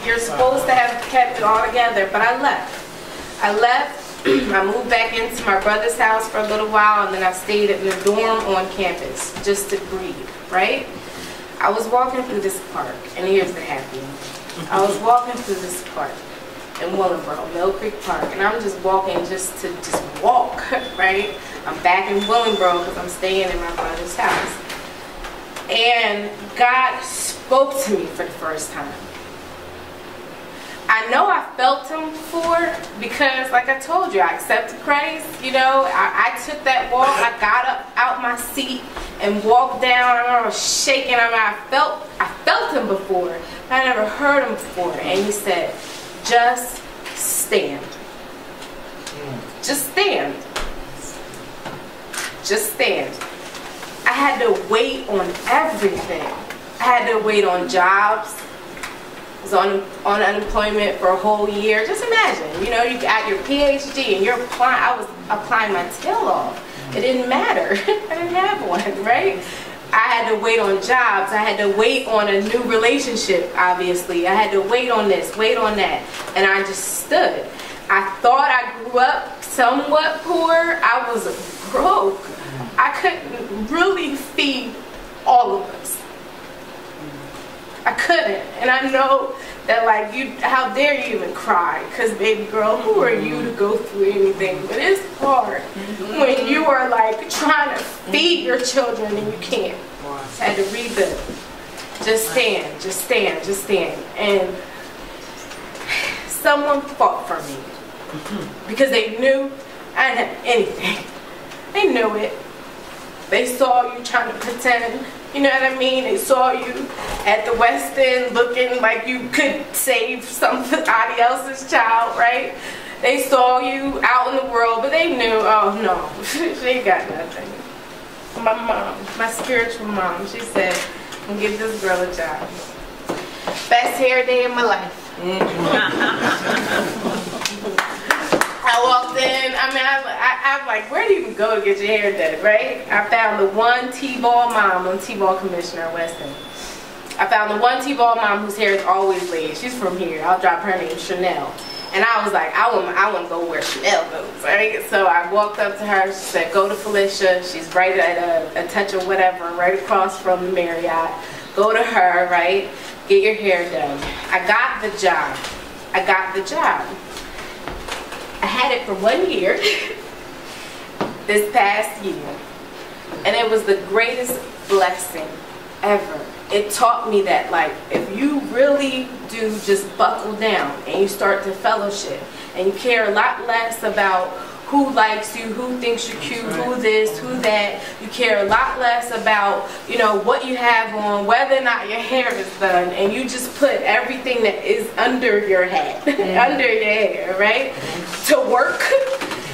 You're supposed to have kept it all together, but I left. I moved back into my brother's house for a little while, and then I stayed in the dorm on campus just to breathe, right? I was walking through this park, and here's the happy one. I was walking through this park in Willingboro, Mill Creek Park, and I'm just walking just to walk, right? I'm back in Willingboro because I'm staying in my brother's house. And God spoke to me for the first time. I know I felt him before because, like I told you, I accepted Christ. You know, I took that walk. I got up out my seat and walked down. I remember shaking. I felt him before. But I never heard him before. And he said, just stand. Just stand. Just stand. I had to wait on everything. I had to wait on jobs. I was on unemployment for a whole year. Just imagine, you know, you got your PhD and you're applying. I was applying my tail off. It didn't matter. I didn't have one, right? I had to wait on jobs. I had to wait on a new relationship, obviously. I had to wait on this, wait on that. And I just stood. I thought I grew up somewhat poor. I was broke. I couldn't really feed all of us. I couldn't. And I know that, like, how dare you even cry? Because, baby girl, who are you to go through anything? But it's hard when you are, like, trying to feed your children and you can't. I had to read the just stand, just stand, just stand. And someone fought for me because they knew I didn't have anything. They knew it. They saw you trying to pretend. You know what I mean? They saw you at the West End looking like you could save somebody else's child, right? They saw you out in the world, but they knew, oh no, she ain't got nothing. My mom, my spiritual mom, she said, I'm gonna give this girl a job. Best hair day of my life. I walked in, I mean, I'm like, where do you even go to get your hair done, right? I found the one T-ball mom, I'm T-ball commissioner at West End. I found the one T-ball mom whose hair is always laid. She's from here. I'll drop her name, Chanel. And I was like, I want to go where Chanel goes, right? So I walked up to her. She said, go to Felicia. She's right at a touch of whatever, right across from the Marriott. Go to her, right? Get your hair done. I got the job. I got the job. I had it for 1 year, this past year, and it was the greatest blessing ever. It taught me that, like, if you really do just buckle down and you start to fellowship and you care a lot less about who likes you, who thinks you're cute, who this, who that, you care a lot less about, you know, what you have on, whether or not your hair is done, and you just put everything that is under your head, under your hair, right, to work,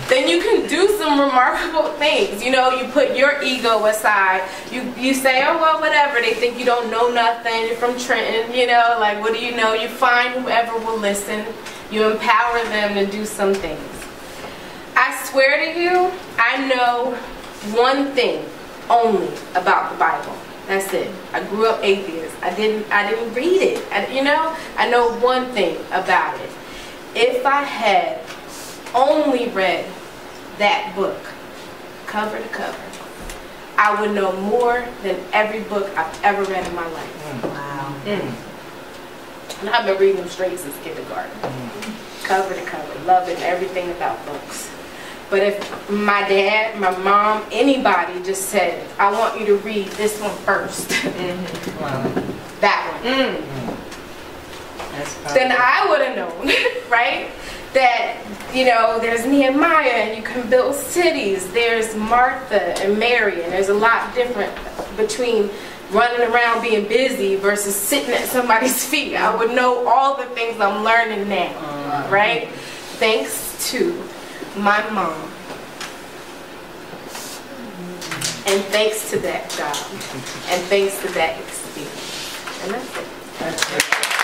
then you can do some remarkable things. You know, you put your ego aside. You say, oh, well, whatever. They think you don't know nothing. You're from Trenton, you know, like, what do you know? You find whoever will listen. You empower them to do some things. I swear to you, I know one thing only about the Bible. That's it. I grew up atheist. I didn't read it. You know, I know one thing about it. If I had only read that book, cover to cover, I would know more than every book I've ever read in my life. Wow. And I've been reading them straight since kindergarten. Cover to cover, loving everything about books. But if my dad, my mom, anybody just said, I want you to read this one first, that one, then I would have known, right? That, you know, there's Nehemiah and you can build cities. There's Martha and Mary, and there's a lot different between running around being busy versus sitting at somebody's feet. I would know all the things I'm learning now, right? Thanks to my mom. And thanks to that job. And thanks to that experience. And that's it.